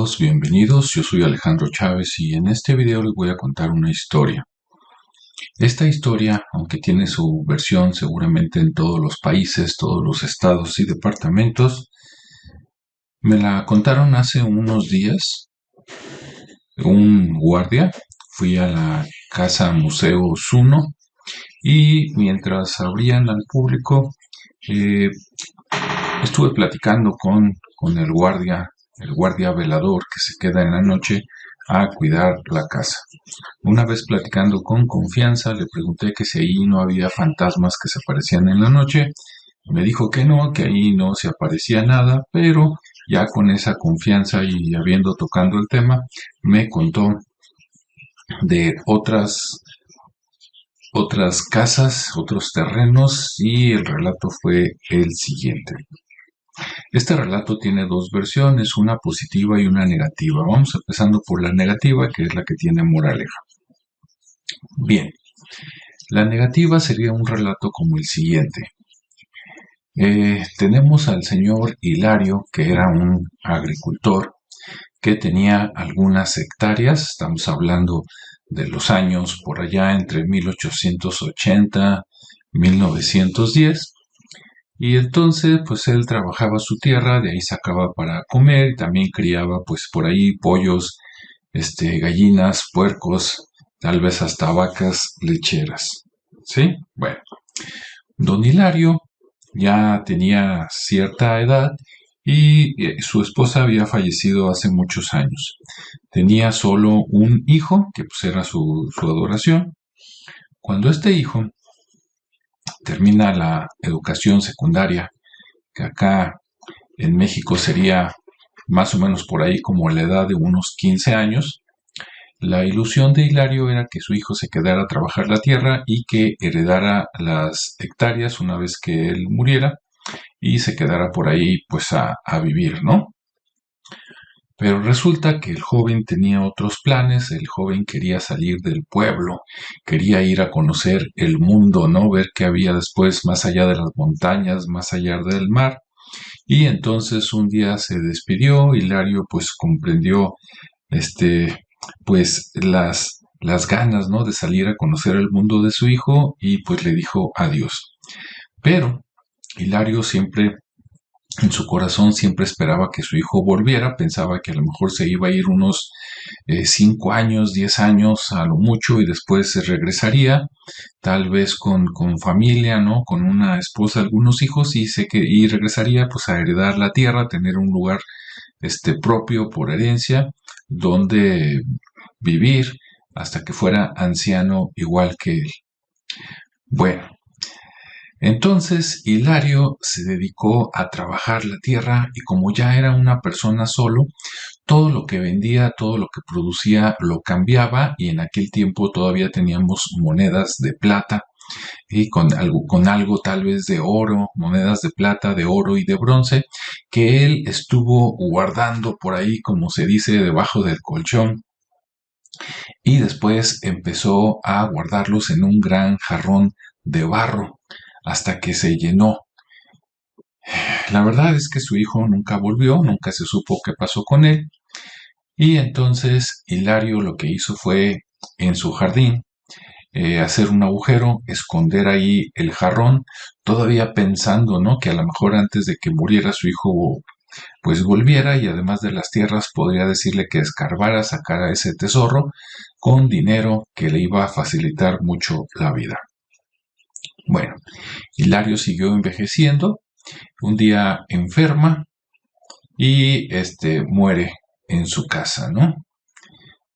todos, bienvenidos. Yo soy Alejandro Chávez y en este video les voy a contar una historia. Esta historia, aunque tiene su versión seguramente en todos los países, todos los estados y departamentos, me la contaron hace unos días. Un guardia, fui a la Casa Museo Zuno y mientras abrían al público, eh, estuve platicando con el guardia velador que se queda en la noche a cuidar la casa. Una vez platicando con confianza, le pregunté que si ahí no había fantasmas que se aparecían en la noche. Me dijo que no, que ahí no se aparecía nada, pero ya con esa confianza y habiendo tocado el tema, me contó de otras casas, otros terrenos, y el relato fue el siguiente. Este relato tiene dos versiones, una positiva y una negativa. Vamos empezando por la negativa, que es la que tiene moraleja. Bien, la negativa sería un relato como el siguiente. Tenemos al señor Hilario, que era un agricultor que tenía algunas hectáreas. Estamos hablando de los años por allá entre 1880 y 1910. Y entonces, pues él trabajaba su tierra, de ahí sacaba para comer y también criaba, pues por ahí pollos, gallinas, puercos, tal vez hasta vacas lecheras. ¿Sí? Bueno, don Hilario ya tenía cierta edad y su esposa había fallecido hace muchos años. Tenía solo un hijo, que pues era su adoración. Cuando este hijo termina la educación secundaria, que acá en México sería más o menos por ahí como la edad de unos 15 años, la ilusión de Hilario era que su hijo se quedara a trabajar la tierra y que heredara las hectáreas una vez que él muriera y se quedara por ahí pues a vivir, ¿no? Pero resulta que el joven tenía otros planes, el joven quería salir del pueblo, quería ir a conocer el mundo, ¿no? Ver qué había después más allá de las montañas, más allá del mar. Y entonces un día se despidió, Hilario pues comprendió pues las ganas, ¿no? De salir a conocer el mundo de su hijo y pues le dijo adiós. Pero Hilario siempre, en su corazón, siempre esperaba que su hijo volviera, pensaba que a lo mejor se iba a ir unos 5 años, 10 años a lo mucho y después se regresaría, tal vez con familia, ¿no? Con una esposa, algunos hijos y regresaría pues a heredar la tierra, tener un lugar propio por herencia donde vivir hasta que fuera anciano igual que él. Bueno, entonces Hilario se dedicó a trabajar la tierra y como ya era una persona solo, todo lo que vendía, todo lo que producía lo cambiaba y en aquel tiempo todavía teníamos monedas de plata y con algo tal vez de oro, monedas de plata, de oro y de bronce, que él estuvo guardando por ahí, como se dice, debajo del colchón, y después empezó a guardarlos en un gran jarrón de barro hasta que se llenó. La verdad es que su hijo nunca volvió, nunca se supo qué pasó con él, y entonces Hilario lo que hizo fue en su jardín hacer un agujero, esconder ahí el jarrón, todavía pensando, ¿no? Que a lo mejor antes de que muriera su hijo, pues volviera y además de las tierras podría decirle que escarbara, sacara ese tesoro con dinero que le iba a facilitar mucho la vida. Bueno, Hilario siguió envejeciendo, un día enferma y muere en su casa, ¿no?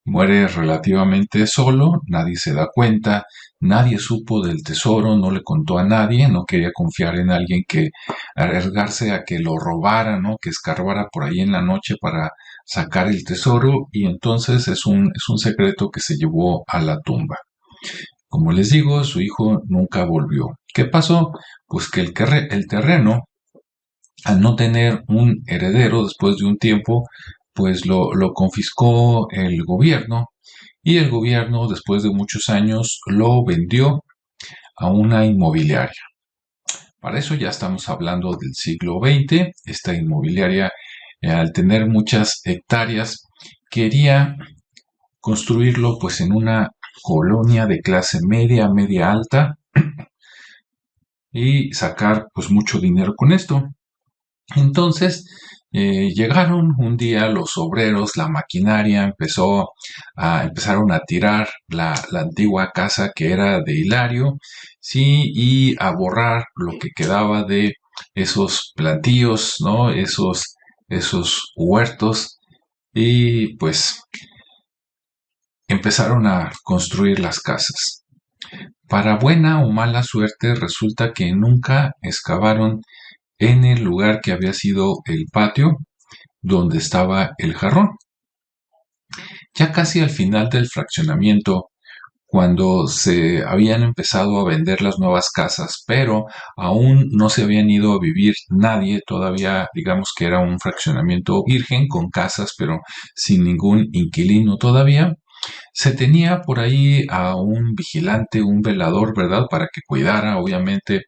Muere relativamente solo, nadie se da cuenta, nadie supo del tesoro, no le contó a nadie, no quería confiar en alguien que arriesgarse a que lo robara, ¿no? Que escarbara por ahí en la noche para sacar el tesoro y entonces es un secreto que se llevó a la tumba. Como les digo, su hijo nunca volvió. ¿Qué pasó? Pues que el terreno, al no tener un heredero después de un tiempo, pues lo confiscó el gobierno y el gobierno después de muchos años lo vendió a una inmobiliaria. Para eso ya estamos hablando del siglo XX. Esta inmobiliaria al tener muchas hectáreas, quería construirlo pues en una colonia de clase media, media alta y sacar pues mucho dinero con esto. Entonces llegaron un día los obreros, la maquinaria empezaron a tirar la antigua casa que era de Hilario, sí, y a borrar lo que quedaba de esos plantíos, ¿no? Esos huertos, y pues empezaron a construir las casas. Para buena o mala suerte, resulta que nunca excavaron en el lugar que había sido el patio donde estaba el jarrón. Ya casi al final del fraccionamiento, cuando se habían empezado a vender las nuevas casas, pero aún no se habían ido a vivir nadie, todavía digamos que era un fraccionamiento virgen con casas, pero sin ningún inquilino todavía. Se tenía por ahí a un vigilante, un velador, ¿verdad? Para que cuidara, obviamente,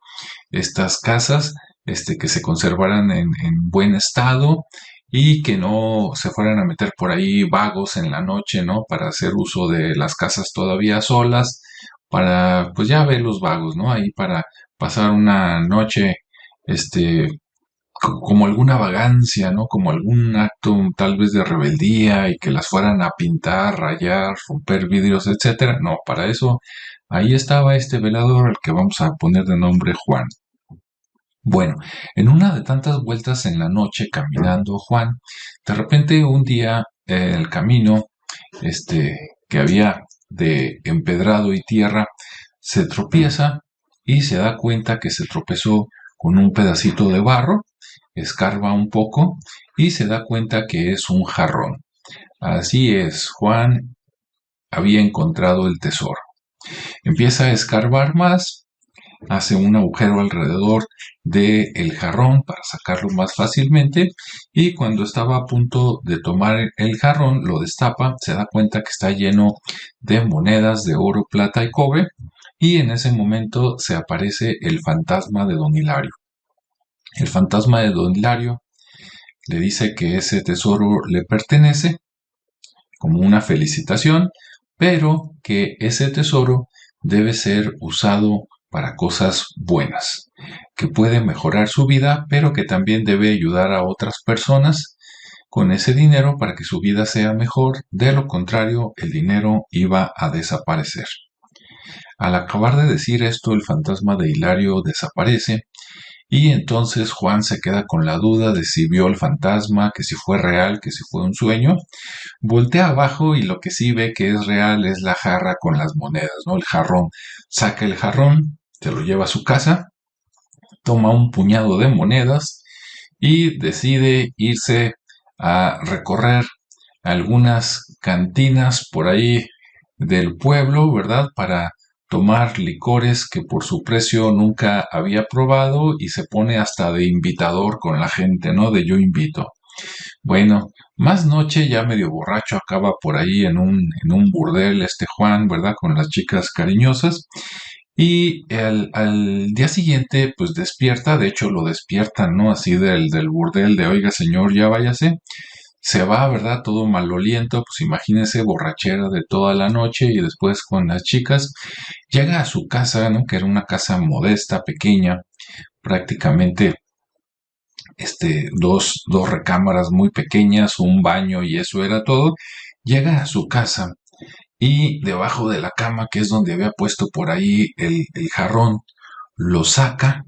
estas casas, que se conservaran en buen estado y que no se fueran a meter por ahí vagos en la noche, ¿no? Para hacer uso de las casas todavía solas, para, pues ya ver los vagos, ¿no? Ahí para pasar una noche, este, como alguna vagancia, ¿no? Como algún acto tal vez de rebeldía y que las fueran a pintar, rayar, romper vidrios, etcétera. No, para eso ahí estaba este velador al que vamos a poner de nombre Juan. Bueno, en una de tantas vueltas en la noche caminando Juan, de repente un día el camino, que había de empedrado y tierra, se tropieza y se da cuenta que se tropezó con un pedacito de barro, escarba un poco y se da cuenta que es un jarrón. Así es, Juan había encontrado el tesoro. Empieza a escarbar más, hace un agujero alrededor del jarrón para sacarlo más fácilmente y cuando estaba a punto de tomar el jarrón lo destapa, se da cuenta que está lleno de monedas de oro, plata y cobre y en ese momento se aparece el fantasma de don Hilario. El fantasma de don Hilario le dice que ese tesoro le pertenece como una felicitación, pero que ese tesoro debe ser usado para cosas buenas, que puede mejorar su vida, pero que también debe ayudar a otras personas con ese dinero para que su vida sea mejor. De lo contrario, el dinero iba a desaparecer. Al acabar de decir esto, el fantasma de Hilario desaparece y entonces Juan se queda con la duda de si vio el fantasma, que si fue real, que si fue un sueño. Voltea abajo y lo que sí ve que es real es la jarra con las monedas, ¿no? El jarrón. Saca el jarrón, se lo lleva a su casa, toma un puñado de monedas y decide irse a recorrer algunas cantinas por ahí del pueblo, ¿verdad? Para tomar licores que por su precio nunca había probado y se pone hasta de invitador con la gente, ¿no? De yo invito. Bueno, más noche, ya medio borracho, acaba por ahí en un burdel este Juan, ¿verdad? Con las chicas cariñosas. Y al día siguiente, pues despierta, de hecho lo despiertan, ¿no? Así del burdel de, oiga señor, ya váyase. Se va, ¿verdad? Todo maloliento, pues imagínese, borrachera de toda la noche y después con las chicas. Llega a su casa, ¿no? Que era una casa modesta, pequeña, prácticamente dos recámaras muy pequeñas, un baño y eso era todo. Llega a su casa y debajo de la cama, que es donde había puesto por ahí el jarrón, lo saca,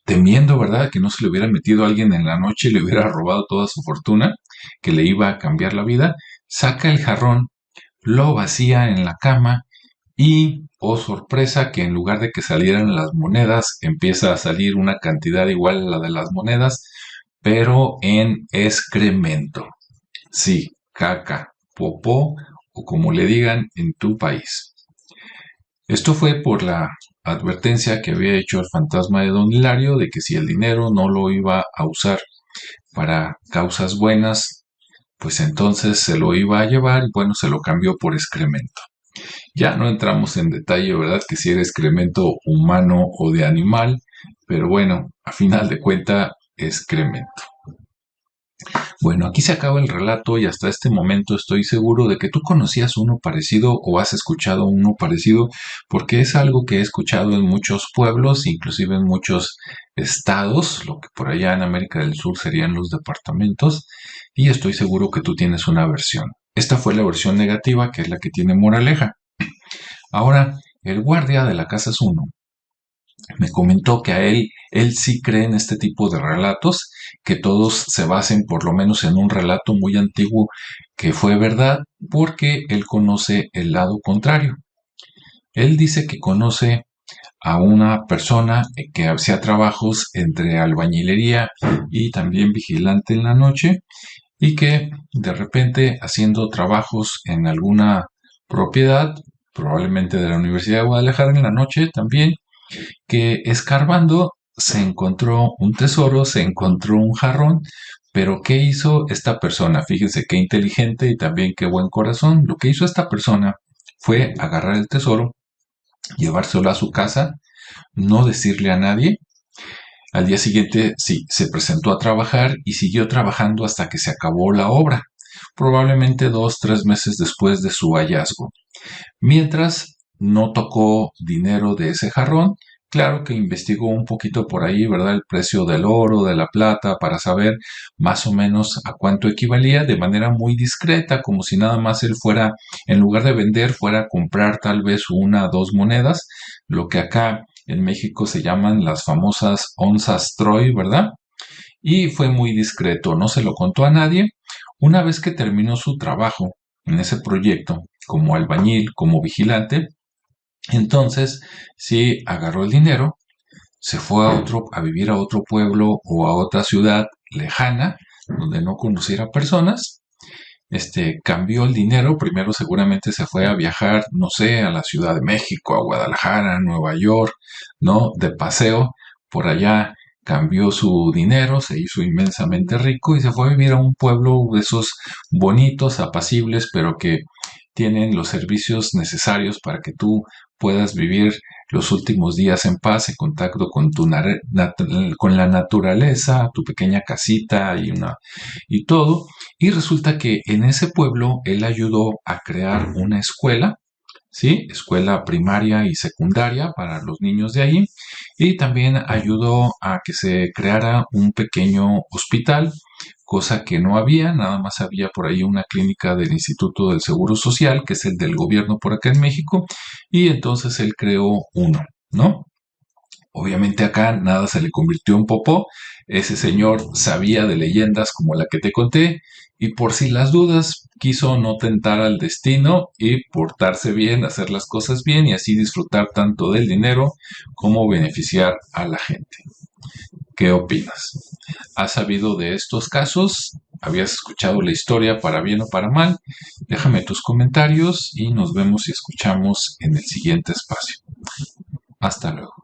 temiendo, ¿verdad?, que no se le hubiera metido alguien en la noche y le hubiera robado toda su fortuna, que le iba a cambiar la vida, saca el jarrón, lo vacía en la cama y, oh sorpresa, que en lugar de que salieran las monedas, empieza a salir una cantidad igual a la de las monedas, pero en excremento. Sí, caca, popó o como le digan en tu país. Esto fue por la advertencia que había hecho el fantasma de don Hilario de que si el dinero no lo iba a usar para causas buenas, pues entonces se lo iba a llevar y bueno, se lo cambió por excremento. Ya no entramos en detalle, ¿verdad? Que si era excremento humano o de animal, pero bueno, a final de cuenta, excremento. Bueno, aquí se acaba el relato y hasta este momento estoy seguro de que tú conocías uno parecido o has escuchado uno parecido, porque es algo que he escuchado en muchos pueblos, inclusive en muchos estados, lo que por allá en América del Sur serían los departamentos, y estoy seguro que tú tienes una versión. Esta fue la versión negativa, que es la que tiene moraleja. Ahora, el guardia de la casa es uno me comentó que a él sí cree en este tipo de relatos, que todos se basen por lo menos en un relato muy antiguo que fue verdad, porque él conoce el lado contrario. Él dice que conoce a una persona que hacía trabajos entre albañilería y también vigilante en la noche y que de repente haciendo trabajos en alguna propiedad, probablemente de la Universidad de Guadalajara en la noche también, que escarbando se encontró un tesoro, se encontró un jarrón, pero ¿qué hizo esta persona? Fíjense qué inteligente y también qué buen corazón. Lo que hizo esta persona fue agarrar el tesoro, llevárselo a su casa, no decirle a nadie. Al día siguiente sí, se presentó a trabajar y siguió trabajando hasta que se acabó la obra, probablemente 2, 3 meses después de su hallazgo. Mientras no tocó dinero de ese jarrón, claro que investigó un poquito por ahí, ¿verdad? El precio del oro, de la plata, para saber más o menos a cuánto equivalía de manera muy discreta, como si nada más él fuera, en lugar de vender, fuera a comprar tal vez 1 o 2 monedas, lo que acá en México se llaman las famosas onzas Troy, ¿verdad? Y fue muy discreto, no se lo contó a nadie. Una vez que terminó su trabajo en ese proyecto, como albañil, como vigilante, entonces sí agarró el dinero, se fue a vivir a otro pueblo o a otra ciudad lejana, donde no conociera personas, cambió el dinero, primero seguramente se fue a viajar, no sé, a la Ciudad de México, a Guadalajara, a Nueva York, ¿no? De paseo, por allá cambió su dinero, se hizo inmensamente rico y se fue a vivir a un pueblo de esos bonitos, apacibles, pero que tienen los servicios necesarios para que tú puedas vivir los últimos días en paz, en contacto con con la naturaleza, tu pequeña casita y todo. Y resulta que en ese pueblo él ayudó a crear una escuela, ¿sí? Escuela primaria y secundaria para los niños de ahí. Y también ayudó a que se creara un pequeño hospital, cosa que no había, nada más había por ahí una clínica del Instituto del Seguro Social, que es el del gobierno por acá en México, y entonces él creó uno, ¿no? Obviamente acá nada se le convirtió en popó. Ese señor sabía de leyendas como la que te conté y por si las dudas quiso no tentar al destino y portarse bien, hacer las cosas bien y así disfrutar tanto del dinero como beneficiar a la gente. ¿Qué opinas? ¿Has sabido de estos casos? ¿Habías escuchado la historia para bien o para mal? Déjame tus comentarios y nos vemos y escuchamos en el siguiente espacio. Hasta luego.